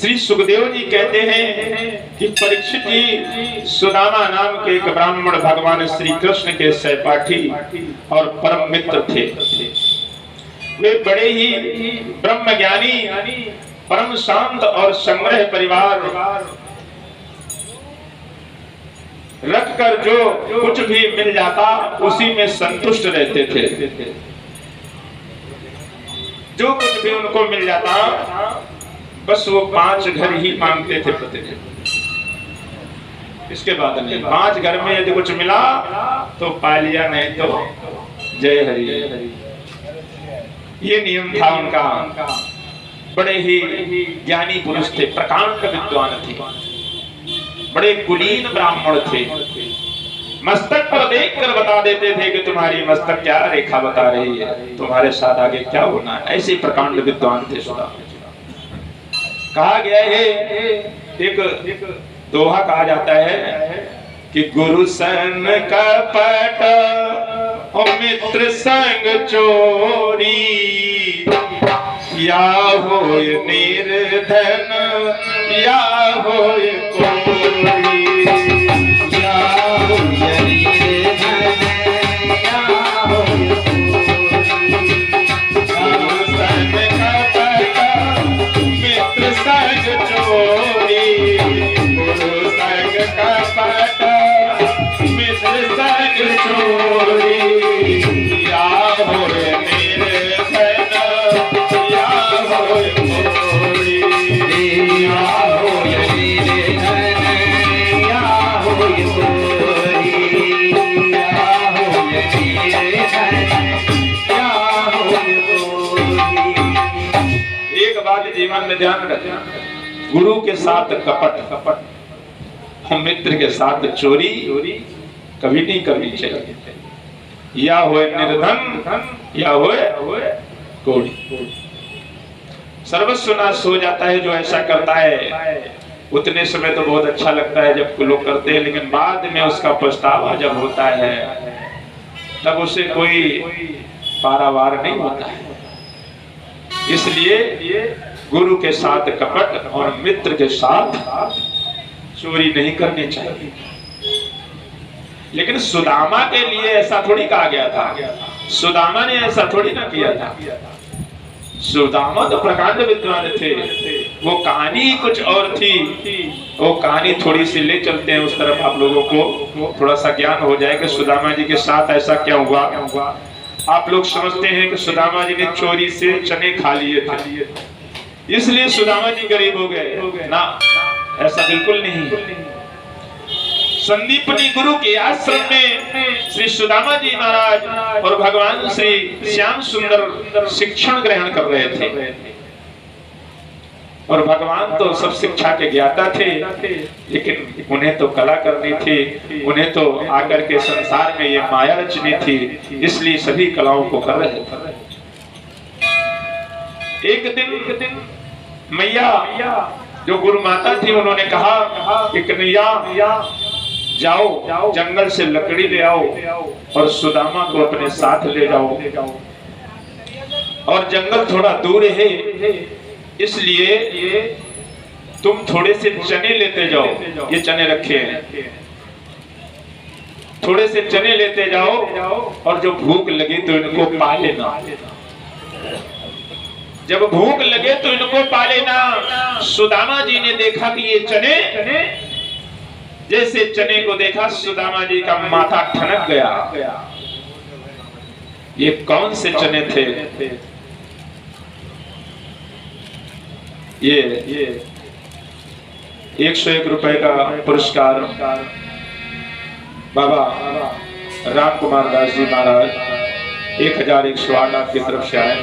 श्री सुखदेव जी कहते हैं कि परीक्षित जी सुदामा नाम के एक ब्राह्मण भगवान श्री कृष्ण के सहपाठी और परम मित्र थे। वे बड़े ही ब्रह्म ज्ञानी, परम शांत और संग्रह परिवार रखकर जो कुछ भी मिल जाता उसी में संतुष्ट रहते थे। जो कुछ भी उनको मिल जाता बस वो 5 घर ही मांगते थे प्रतिदिन। इसके बाद नहीं, 5 घर में यदि कुछ मिला तो पा लिया, नहीं तो जय हरि। ये नियम था उनका। बड़े ही ज्ञानी पुरुष थे, प्रकांड विद्वान थे, बड़े कुलीन ब्राह्मण थे। मस्तक पर देखकर बता देते थे कि तुम्हारी मस्तक क्या रेखा बता रही है, तुम्हारे साथ आगे क्या होना है। ऐसे प्रकांड विद्वान थे सुदामा। कहा गया है, एक दोहा कहा जाता है कि गुरु संग कपट और मित्र संग चोरी, या होय निर्धन या होय कोरी, या होय निर्धन या होय कोरी। गुरु संग कपट मित्र संग चोरी, गुरु संग कपट मित्र संग चोरी, या होय निर्धन या होय कोरी, या होय निर्धन या होय कोरी, या होय निर्धन या होय कोरी। एक बात जीवन में ध्यान रखना, गुरु के साथ कपट और मित्र के साथ चोरी कभी नहीं करनी चाहिए। या होए निर्धन या होए कोड़ी। सर्वस्व नाश हो जाता है जो ऐसा करता है। उतने समय तो बहुत अच्छा लगता है जब लोग करते हैं, लेकिन बाद में उसका पछतावा जब होता है तब उसे कोई पारावार नहीं होता है। इसलिए गुरु के साथ कपट और मित्र के साथ चोरी नहीं करनी चाहिए। लेकिन सुदामा के लिए ऐसा थोड़ी कहा गया था। सुदामा ने ऐसा थोड़ी ना किया था। सुदामा तो प्रकांड विद्वान थे, वो कहानी कुछ और थी। वो कहानी थोड़ी सी ले चलते हैं उस तरफ, आप लोगों को थोड़ा सा ज्ञान हो जाए कि सुदामा जी के साथ ऐसा क्या हुआ। आप लोग समझते हैं कि सुदामा जी ने चोरी से चने खा लिए थे इसलिए सुदामा जी गरीब हो गए ना, ऐसा बिल्कुल नहीं। संदीपनी गुरु के आश्रम में श्री सुदामा जी महाराज और भगवान श्री श्याम सुंदर शिक्षण ग्रहण कर रहे थे। और भगवान तो सब शिक्षा के ज्ञाता थे, लेकिन उन्हें तो कला करनी थी, उन्हें तो आकर के संसार में ये माया रचनी थी, इसलिए सभी कलाओं को कर रहे थे। एक दिन मैया जो गुरु माता थी उन्होंने कहा कि कन्हैया जाओ जंगल से लकड़ी ले आओ और सुदामा को अपने साथ ले जाओ। और जंगल थोड़ा दूर है, इसलिए तुम थोड़े से चने लेते जाओ। ये चने रखे हैं, थोड़े से चने लेते जाओ और जो भूख लगे तो इनको पा लेना। जब भूख लगे तो इनको पा लेना। सुदामा जी ने देखा कि ये चने, जैसे चने को देखा सुदामा जी का माथा ठनक गया। ये कौन से चने थे? ये 101 रुपए का पुरस्कार बाबा राम कुमार दास जी महाराज 1108 आपकी तरफ से आए।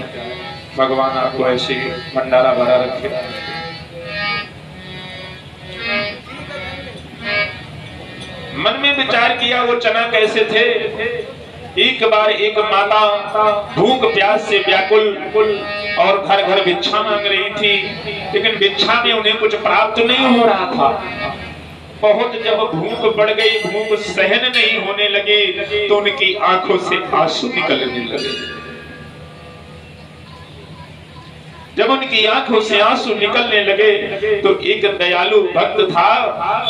भगवान आपको ऐसी भंडारा भरा रखे। मन में विचार किया वो चना कैसे थे। एक बार एक माता भूख प्यास से व्याकुल और घर घर भिक्षा मांग रही थी, लेकिन भिक्षा में उन्हें कुछ प्राप्त नहीं हो रहा था। बहुत जब भूख बढ़ गई, भूख सहन नहीं होने लगे तो उनकी आंखों से आंसू निकलने लगे। जब उनकी आंखों से आंसू निकलने लगे तो एक दयालु भक्त था,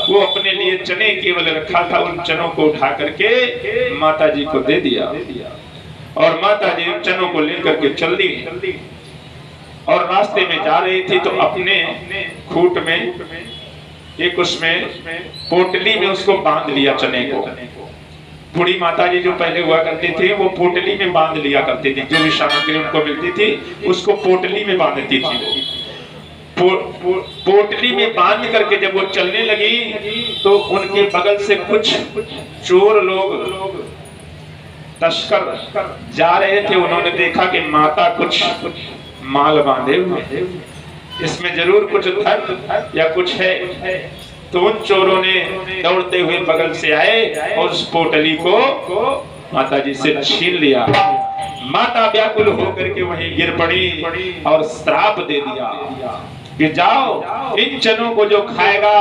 वो अपने लिए चने केवल रखा था, उन चनों को उठा करके माता जी को दे दिया और माता जी उन चनों को लेकर के चल दी और रास्ते में जा रही थी तो अपने खूंट में एक उसमें पोटली में उसको बांध लिया चने को। बूढ़ी माता जी जो पहले हुआ करती थी वो पोटली में बांध लिया करती थी, जो भी सामग्री उनको मिलती थी उसको पोटली में बांधती थी। पोटली में बांध करके जब वो चलने लगी तो उनके बगल से कुछ चोर लोग तस्कर जा रहे थे। उन्होंने देखा कि माता कुछ माल बांधे हुए, इसमें जरूर कुछ धन या कुछ है। तो उन चोरों ने दौड़ते हुए बगल से आए और उस पोटली को माता जी से छीन लिया। माता व्याकुल होकर के वहीं गिर पड़ी और श्राप दे दिया कि जाओ, इन चनों को जो खाएगा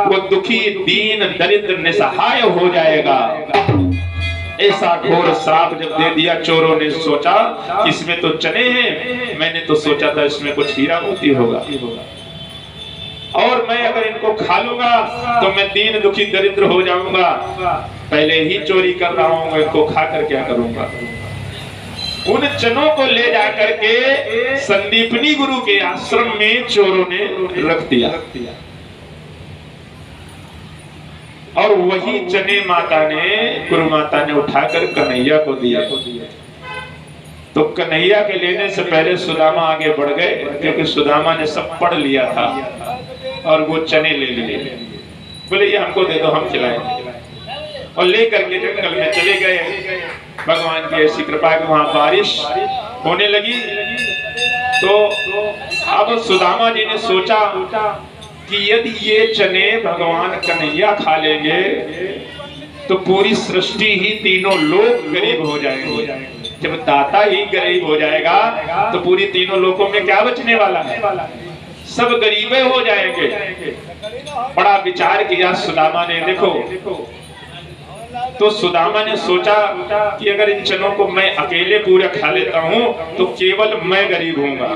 वो दुखी, दीन, दरिद्र, निसहाय हो जाएगा। ऐसा घोर श्राप जब दे दिया, चोरों ने सोचा कि इसमें तो चने हैं, मैंने तो सोचा था इसमें कुछ हीरा मोती होगा और मैं अगर इनको खा लूंगा तो मैं दीन, दुखी, दरिद्र हो जाऊंगा। पहले ही चोरी कर रहा हूं, इनको खाकर क्या करूंगा। उन चनों को ले जाकर के संदीपनी गुरु के आश्रम में चोरों ने रख दिया और वही चने माता ने, गुरु माता ने उठाकर कन्हैया को दिया। तो कन्हैया के लेने से पहले सुदामा आगे बढ़ गए, क्योंकि सुदामा ने सब पढ़ लिया था और वो चने ले लिए। बोले ये हमको दे दो, हम खिलाएंगे। और लेकर के जंगल में चले गए। भगवान की ऐसी कृपा कि वहां बारिश होने लगी। तो अब सुदामा जी ने सोचा कि यदि ये चने भगवान कन्हैया खा लेंगे तो पूरी सृष्टि ही, तीनों लोग गरीब हो जाएंगे। जब दाता ही गरीब हो जाएगा तो पूरी तीनों लोगों में क्या बचने वाला है, सब गरीबे हो जाएंगे। बड़ा विचार किया सुदामा ने। देखो, तो सुदामा ने सोचा कि अगर इन चनों को मैं अकेले पूरा खा लेता हूं तो केवल मैं गरीब होऊंगा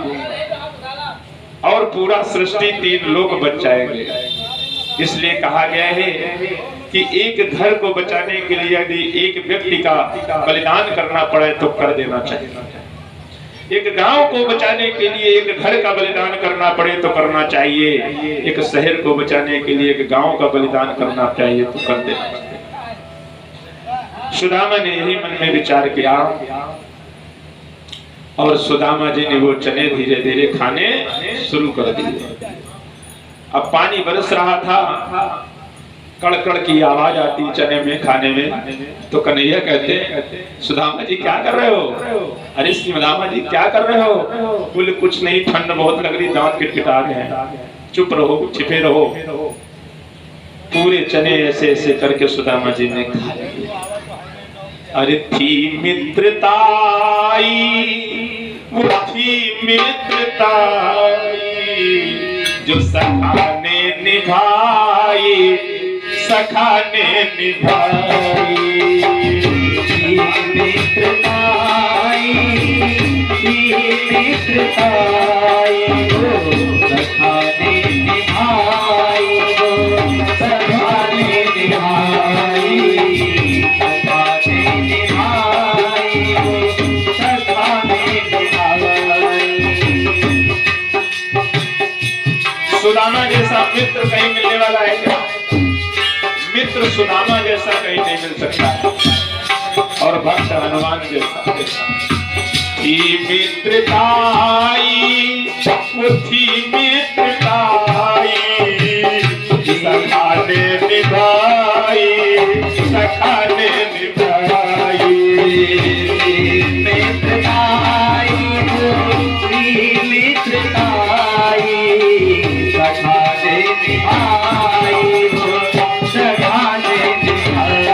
और पूरा सृष्टि, तीन लोग बच जाएंगे। इसलिए कहा गया है कि एक घर को बचाने के लिए यदि एक व्यक्ति का बलिदान करना पड़े तो कर देना चाहिए। एक गांव को बचाने के लिए एक घर का बलिदान करना पड़े तो करना चाहिए। एक शहर को बचाने के लिए एक गांव का बलिदान करना चाहिए तो कर देना चाहिए। सुदामा ने यही मन में विचार किया और सुदामा जी ने वो चने धीरे धीरे खाने शुरू कर दिए। अब पानी बरस रहा था, कड़कड़ की आवाज आती चने में, खाने में। तो कन्हैया कहते, सुदामा जी क्या कर रहे हो? अरे सुदामा जी क्या कर रहे हो? बोले कुछ नहीं, ठंड बहुत लग रही, दांत किटकिटा गए हैं, चुप रहो, छिपे रहो। पूरे चने ऐसे ऐसे करके सुदामा जी ने खा लिए। अरे थी मित्रताई, वो थी मित्रताई जो सखा ने निभाई, सखा ने निभाई। मित्रताई, मित्रताई सखा ने निभाई, सखा ने निभाई। सुदामा जैसा मित्र कहीं मिलने वाला है क्या? मित्र सुदामा जैसा कहीं नहीं मिल सकता और भक्त हनुमान जैसा। थी मित्रताई, वो थी मित्रताई, सखा ने निभाई, सखा ने निभाई। मित्रताई, वो थी मित्रताई, सखा ने निभाई, सखा ने निभाई,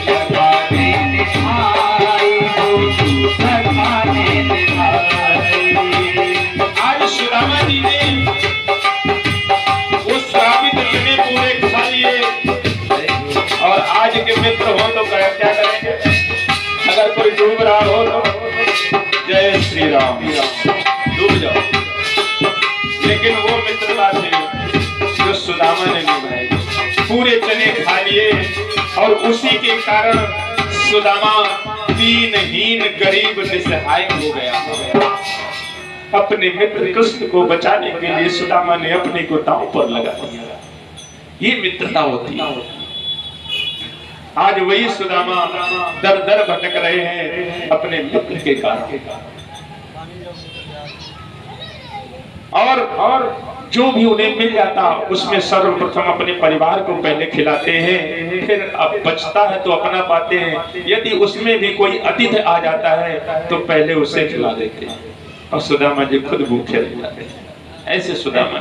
सखा ने निभाई, सखा ने निभाई। आज सुदामा जी ने उस श्रापित चने पूरे खा लिए और आज के मित्र हो तो क्या करेंगे? अगर कोई डूब रहा हो तो जय श्री राम, डूब जाओ। और उसी के कारण सुदामा दीनहीन गरीब निसहाय हो गया। अपने मित्र कृष्ण को बचाने के लिए सुदामा ने अपने को दांव पर लगा दिया। ये मित्रता होती है। आज वही सुदामा दर दर भटक रहे हैं अपने मित्र के कारण। और जो भी उन्हें मिल जाता उसमें सर्वप्रथम अपने परिवार को पहले खिलाते हैं, फिर अब बचता है तो अपना पाते हैं। यदि उसमें भी कोई अतिथि आ जाता है तो पहले उसे खिला देते हैं और सुदामा जी खुद भूखे रह जाते हैं। ऐसे सुदामा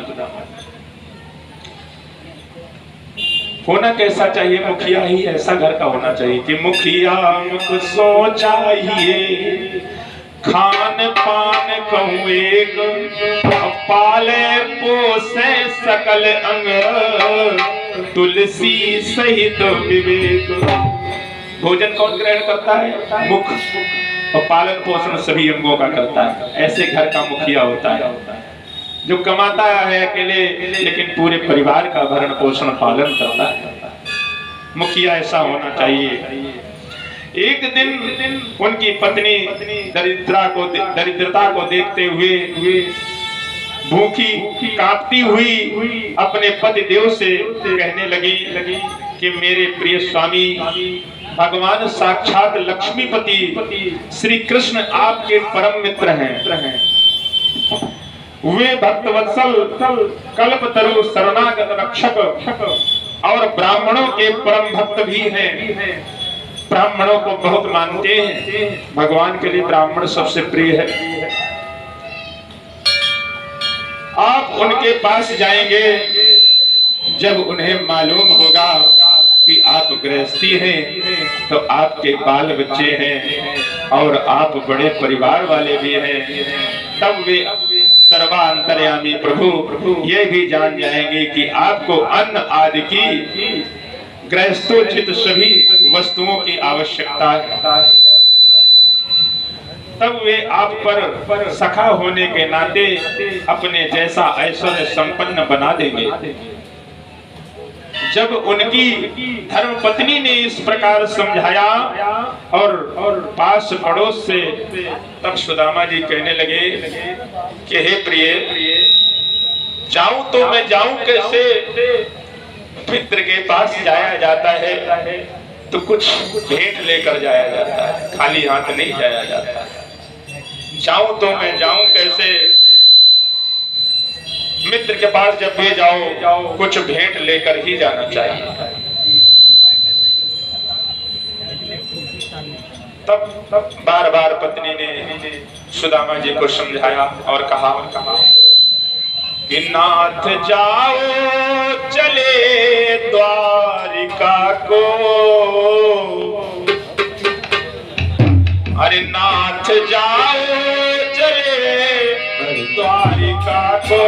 होना कैसा चाहिए? मुखिया ही ऐसा घर का होना चाहिए कि मुखिया मुख सो चाहिए, खान पान कहूँ एक, पाले पोसे सकल अंग, तुलसी सहित विवेक। भोजन कौन ग्रहण करता है? मुख, और पालन पोषण सभी अंगों का करता है। ऐसे घर का मुखिया होता है जो कमाता है अकेले लेकिन पूरे परिवार का भरण पोषण पालन करता है। मुखिया ऐसा होना चाहिए। एक दिन उनकी पत्नी दरिद्रता को देखते हुए भूखी कांपती हुई अपने पति देव से कहने लगी कि मेरे प्रिय स्वामी भगवान साक्षात लक्ष्मीपति श्री कृष्ण आपके परम मित्र हैं। वे भक्तवत्सल कल्पतरु शरणागत रक्षक और ब्राह्मणों के परम भक्त भी हैं। ब्राह्मणों को बहुत मानते हैं। भगवान के लिए ब्राह्मण सबसे प्रिय है। आप उनके पास जाएंगे जब उन्हें मालूम होगा कि आप गृहस्थी हैं, तो आपके बाल बच्चे हैं और आप बड़े परिवार वाले भी हैं, तब वे सर्वांतर्यामी प्रभु ये भी जान जाएंगे कि आपको अन्न आदि की गृहस्थोचित सभी वस्तुओं की आवश्यकता है। तब वे आप पर सखा होने के नाते अपने जैसा ऐश्वर्य संपन्न बना देंगे। जब उनकी धर्मपत्नी ने इस प्रकार समझाया और पास पड़ोस से, तब सुदामा जी कहने लगे कि हे प्रिय, जाऊं तो मैं जाऊं कैसे? मित्र के पास जाया जाता है तो कुछ भेंट लेकर जाया जाता है, खाली हाथ नहीं जाया जाता। जाऊं तो मैं जाऊं कैसे? मित्र के पास जब भी जाओ कुछ भेंट लेकर ही जाना चाहिए। तब बार बार पत्नी ने सुदामा जी को समझाया और कहा कि नाथ जाओ चले द्वारिका को, अरे नाथ जाओ चले द्वारिका को,